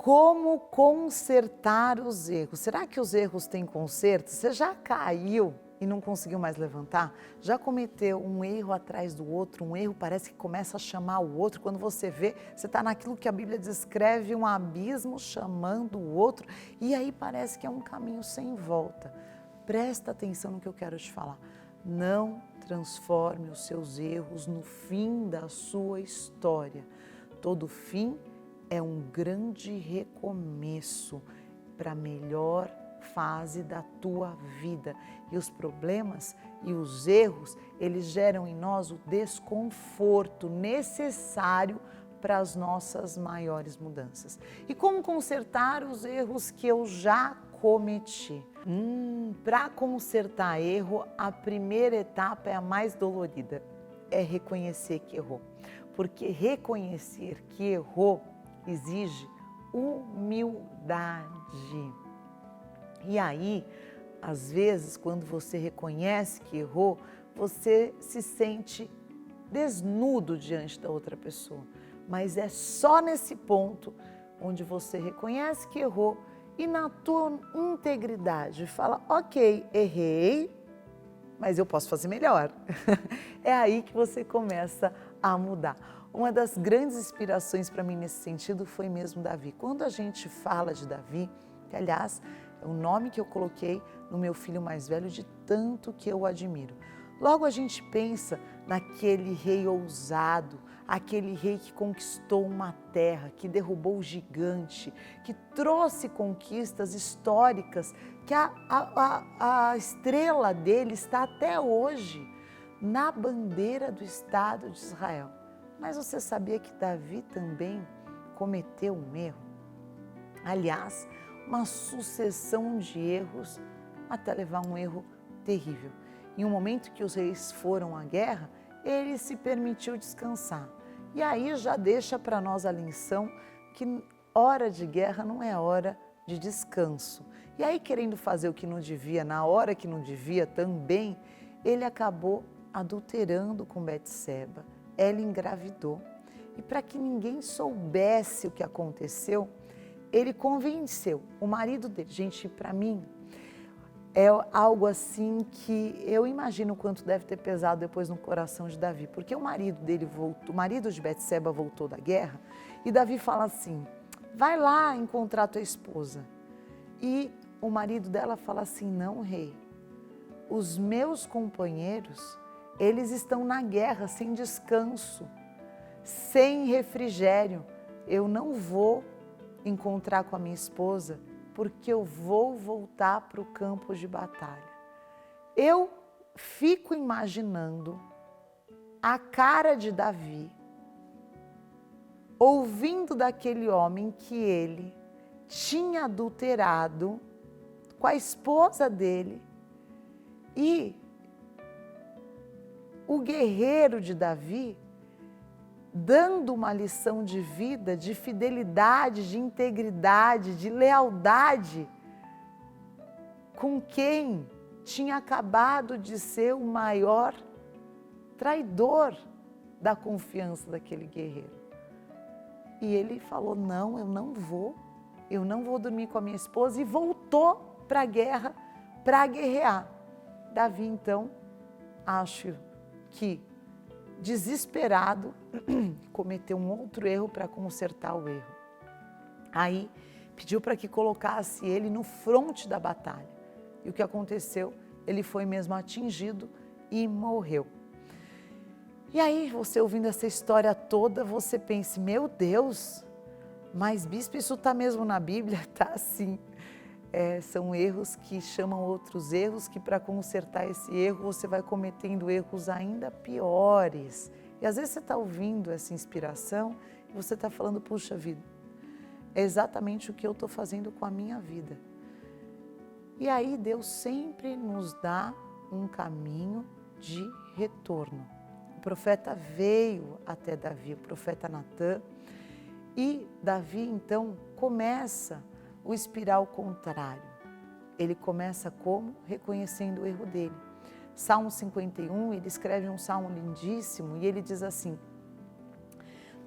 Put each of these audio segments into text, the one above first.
Como consertar os erros? Será que os erros têm conserto? Você já caiu e não conseguiu mais levantar? Já cometeu um erro atrás do outro, um erro parece que começa a chamar o outro, quando você vê, você está naquilo que a Bíblia descreve, um abismo chamando o outro, e aí parece que é um caminho sem volta. Presta atenção no que eu quero te falar. Não transforme os seus erros no fim da sua história. Todo fim é um grande recomeço para a melhor fase da tua vida. E os problemas e os erros, eles geram em nós o desconforto necessário para as nossas maiores mudanças. E como consertar os erros que eu já cometi? Para consertar erro, a primeira etapa é a mais dolorida, é reconhecer que errou. Porque reconhecer que errou exige humildade. E aí, às vezes, quando você reconhece que errou, você se sente desnudo diante da outra pessoa. Mas é só nesse ponto onde você reconhece que errou e na tua integridade fala, ok, errei, mas eu posso fazer melhor. É aí que você começa a mudar. Uma das grandes inspirações para mim nesse sentido foi mesmo Davi. Quando a gente fala de Davi, que aliás é o nome que eu coloquei no meu filho mais velho de tanto que eu admiro. Logo a gente pensa naquele rei ousado, aquele rei que conquistou uma terra, que derrubou o gigante, que trouxe conquistas históricas, que a estrela dele está até hoje na bandeira do Estado de Israel. Mas você sabia que Davi também cometeu um erro? Aliás, uma sucessão de erros até levar a um erro terrível. Em um momento que os reis foram à guerra, ele se permitiu descansar. E aí já deixa para nós a lição que hora de guerra não é hora de descanso. E aí, querendo fazer o que não devia, na hora que não devia também, ele acabou adulterando com Betseba. Ela engravidou. E para que ninguém soubesse o que aconteceu, ele convenceu o marido dele. Gente, para mim, é algo assim que eu imagino o quanto deve ter pesado depois no coração de Davi. Porque o marido dele voltou, o marido de Betseba voltou da guerra e Davi fala assim, vai lá encontrar tua esposa. E o marido dela fala assim, não, rei, os meus companheiros, eles estão na guerra sem descanso, sem refrigério. Eu não vou encontrar com a minha esposa porque eu vou voltar para o campo de batalha. Eu fico imaginando a cara de Davi, ouvindo daquele homem que ele tinha adulterado com a esposa dele e o guerreiro de Davi dando uma lição de vida, de fidelidade, de integridade, de lealdade com quem tinha acabado de ser o maior traidor da confiança daquele guerreiro. E ele falou, não, eu não vou dormir com a minha esposa, e voltou para a guerra para guerrear. Davi, então, acho que desesperado, cometeu um outro erro para consertar o erro. Aí pediu para que colocasse ele no fronte da batalha. E o que aconteceu? Ele foi mesmo atingido e morreu. E aí, você ouvindo essa história toda, você pensa, meu Deus, mas bispo, isso está mesmo na Bíblia? Tá sim. São erros que chamam outros erros, que para consertar esse erro você vai cometendo erros ainda piores. E às vezes você está ouvindo essa inspiração e você está falando, puxa vida, é exatamente o que eu estou fazendo com a minha vida. E aí Deus sempre nos dá um caminho de retorno. O profeta veio até Davi, o profeta Natã, e Davi então começa o espiral contrário. Ele começa como? Reconhecendo o erro dele. Salmo 51, ele escreve um salmo lindíssimo e ele diz assim,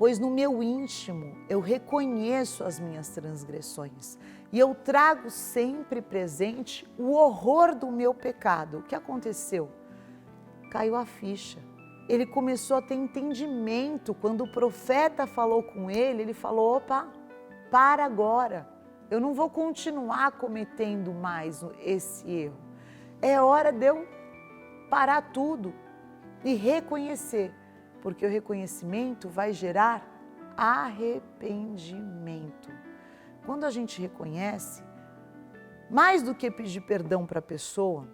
pois no meu íntimo eu reconheço as minhas transgressões e eu trago sempre presente o horror do meu pecado. O que aconteceu? Caiu a ficha. Ele começou a ter entendimento. Quando o profeta falou com ele falou: opa, para agora. Eu não vou continuar cometendo mais esse erro. É hora de eu parar tudo e reconhecer, porque o reconhecimento vai gerar arrependimento. Quando a gente reconhece, mais do que pedir perdão para a pessoa,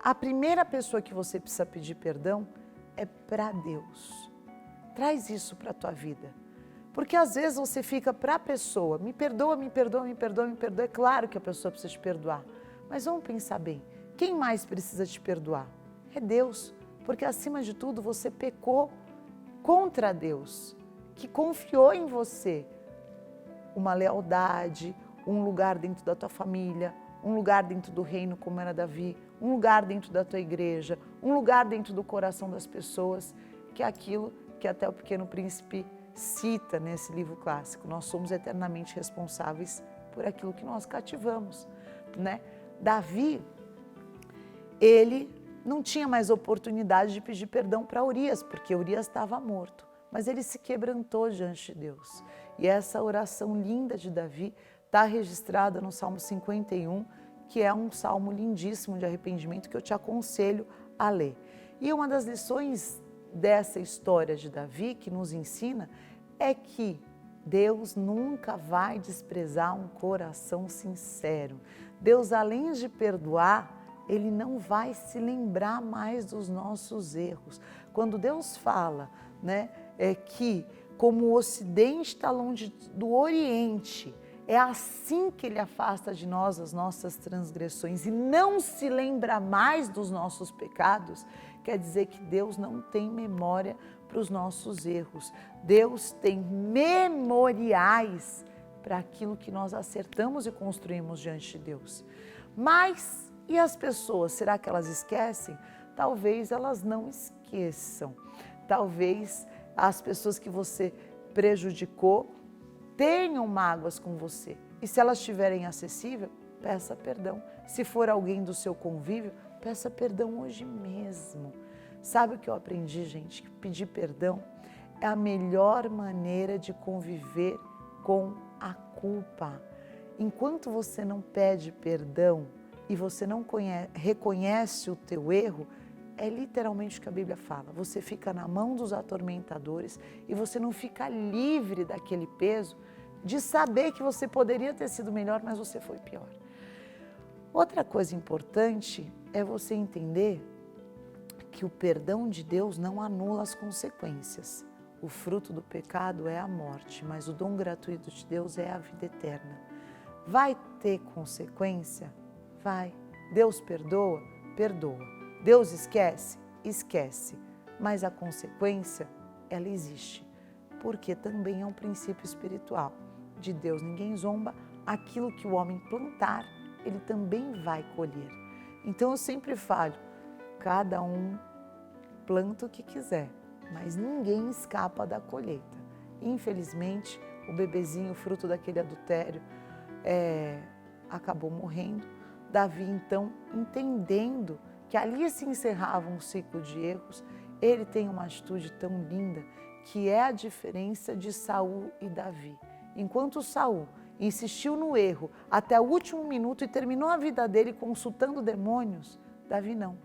a primeira pessoa que você precisa pedir perdão é para Deus. Traz isso para a tua vida. Porque às vezes você fica para a pessoa, me perdoa, me perdoa, me perdoa, me perdoa. É claro que a pessoa precisa te perdoar. Mas vamos pensar bem, quem mais precisa te perdoar? É Deus. Porque acima de tudo você pecou contra Deus, que confiou em você uma lealdade, um lugar dentro da tua família, um lugar dentro do reino como era Davi, um lugar dentro da tua igreja, um lugar dentro do coração das pessoas, que é aquilo que até o Pequeno Príncipe cita nesse livro clássico. Nós somos eternamente responsáveis por aquilo que nós cativamos, né? Davi, ele não tinha mais oportunidade de pedir perdão para Urias, porque Urias estava morto, mas ele se quebrantou diante de Deus. E essa oração linda de Davi está registrada no Salmo 51, que é um salmo lindíssimo de arrependimento que eu te aconselho a ler. E uma das lições dessa história de Davi que nos ensina é que Deus nunca vai desprezar um coração sincero. Deus, além de perdoar, Ele não vai se lembrar mais dos nossos erros. Quando Deus fala, né, que como o Ocidente está longe do Oriente, é assim que Ele afasta de nós as nossas transgressões e não se lembra mais dos nossos pecados, quer dizer que Deus não tem memória para os nossos erros. Deus tem memoriais para aquilo que nós acertamos e construímos diante de Deus. Mas, e as pessoas, será que elas esquecem? Talvez elas não esqueçam. Talvez as pessoas que você prejudicou tenham mágoas com você. E se elas estiverem acessíveis, peça perdão. Se for alguém do seu convívio, peça perdão hoje mesmo. Sabe o que eu aprendi, gente? Que pedir perdão é a melhor maneira de conviver com a culpa. Enquanto você não pede perdão e você não reconhece o teu erro, é literalmente o que a Bíblia fala. Você fica na mão dos atormentadores e você não fica livre daquele peso de saber que você poderia ter sido melhor, mas você foi pior. Outra coisa importante é você entender que o perdão de Deus não anula as consequências. O fruto do pecado é a morte, mas o dom gratuito de Deus é a vida eterna. Vai ter consequência? Vai. Deus perdoa? Perdoa. Deus esquece? Esquece. Mas a consequência, ela existe. Porque também é um princípio espiritual. De Deus ninguém zomba. Aquilo que o homem plantar, ele também vai colher. Então eu sempre falo, cada um planta o que quiser, mas ninguém escapa da colheita. Infelizmente, o bebezinho, fruto daquele adultério, acabou morrendo. Davi, então, entendendo que ali se encerrava um ciclo de erros, ele tem uma atitude tão linda, que é a diferença de Saul e Davi. Enquanto Saul insistiu no erro até o último minuto e terminou a vida dele consultando demônios, Davi não.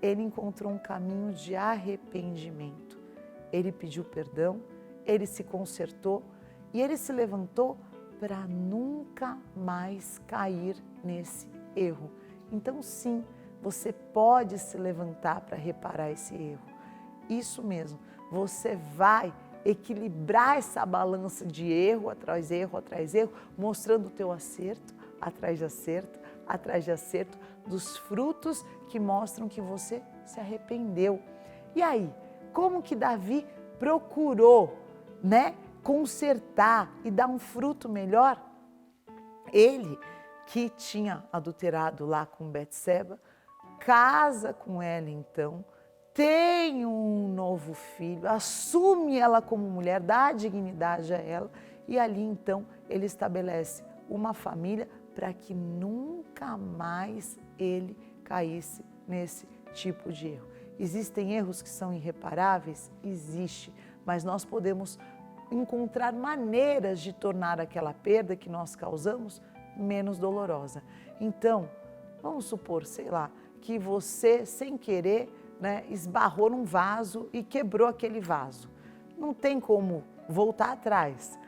Ele encontrou um caminho de arrependimento. Ele pediu perdão, ele se consertou e ele se levantou para nunca mais cair nesse erro. Então, sim, você pode se levantar para reparar esse erro. Isso mesmo, você vai equilibrar essa balança de erro atrás erro, mostrando o teu acerto, atrás de acerto, atrás de acerto, dos frutos que mostram que você se arrependeu. E aí, como que Davi procurou, consertar e dar um fruto melhor? Ele, que tinha adulterado lá com Betseba, casa com ela então, tem um novo filho, assume ela como mulher, dá dignidade a ela e ali então ele estabelece uma família para que nunca mais ele caísse nesse tipo de erro. Existem erros que são irreparáveis? Existe, mas nós podemos encontrar maneiras de tornar aquela perda que nós causamos menos dolorosa. Então, vamos supor, sei lá, que você, sem querer, esbarrou num vaso e quebrou aquele vaso. Não tem como voltar atrás,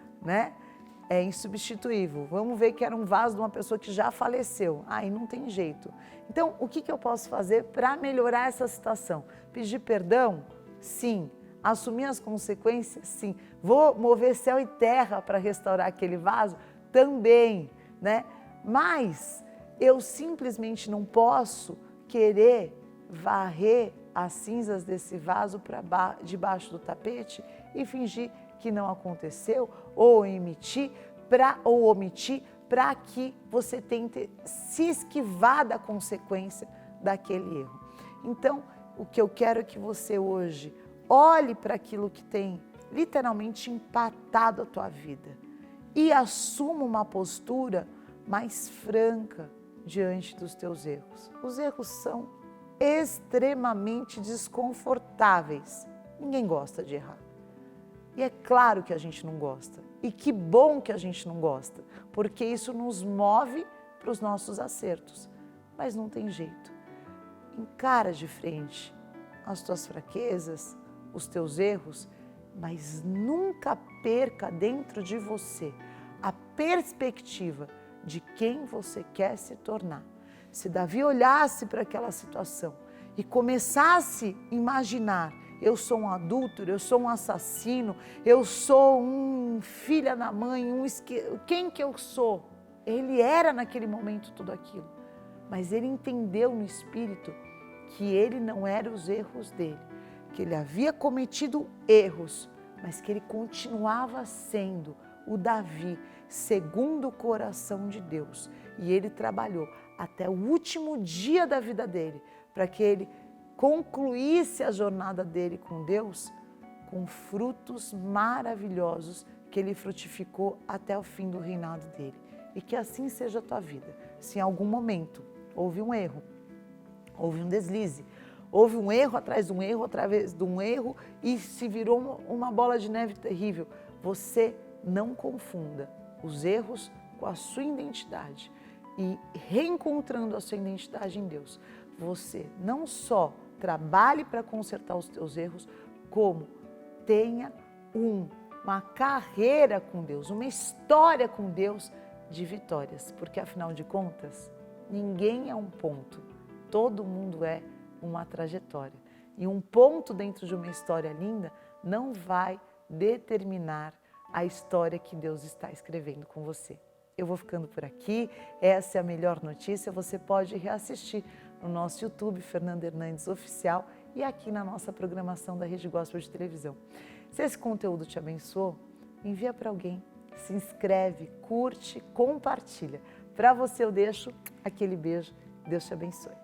É insubstituível. Vamos ver que era um vaso de uma pessoa que já faleceu. Aí não tem jeito. Então, o que eu posso fazer para melhorar essa situação? Pedir perdão? Sim. Assumir as consequências? Sim. Vou mover céu e terra para restaurar aquele vaso? Também, Mas eu simplesmente não posso querer varrer as cinzas desse vaso para debaixo do tapete e fingir que não aconteceu ou omitir para que você tente se esquivar da consequência daquele erro. Então, o que eu quero é que você hoje olhe para aquilo que tem literalmente empatado a tua vida e assuma uma postura mais franca diante dos teus erros. Os erros são extremamente desconfortáveis. Ninguém gosta de errar. E é claro que a gente não gosta. E que bom que a gente não gosta, porque isso nos move para os nossos acertos. Mas não tem jeito. Encara de frente as tuas fraquezas, os teus erros, mas nunca perca dentro de você a perspectiva de quem você quer se tornar. Se Davi olhasse para aquela situação e começasse a imaginar: eu sou um adúltero, eu sou um assassino, eu sou um filho da mãe, quem que eu sou? Ele era naquele momento tudo aquilo, mas ele entendeu no espírito que ele não era os erros dele, que ele havia cometido erros, mas que ele continuava sendo o Davi, segundo o coração de Deus. E ele trabalhou até o último dia da vida dele, para que ele concluísse a jornada dele com Deus com frutos maravilhosos que ele frutificou até o fim do reinado dele. E que assim seja a tua vida. Se em algum momento houve um erro, houve um deslize, houve um erro atrás de um erro, através de um erro e se virou uma bola de neve terrível, você não confunda os erros com a sua identidade. E reencontrando a sua identidade em Deus, você não só trabalhe para consertar os teus erros, como tenha uma carreira com Deus, uma história com Deus de vitórias. Porque afinal de contas, ninguém é um ponto, todo mundo é uma trajetória. E um ponto dentro de uma história linda não vai determinar a história que Deus está escrevendo com você. Eu vou ficando por aqui, essa é a melhor notícia, você pode reassistir no nosso YouTube, Fernanda Hernandes Oficial, e aqui na nossa programação da Rede Gospel de televisão. Se esse conteúdo te abençoou, envia para alguém, se inscreve, curte, compartilha. Para você eu deixo aquele beijo, Deus te abençoe.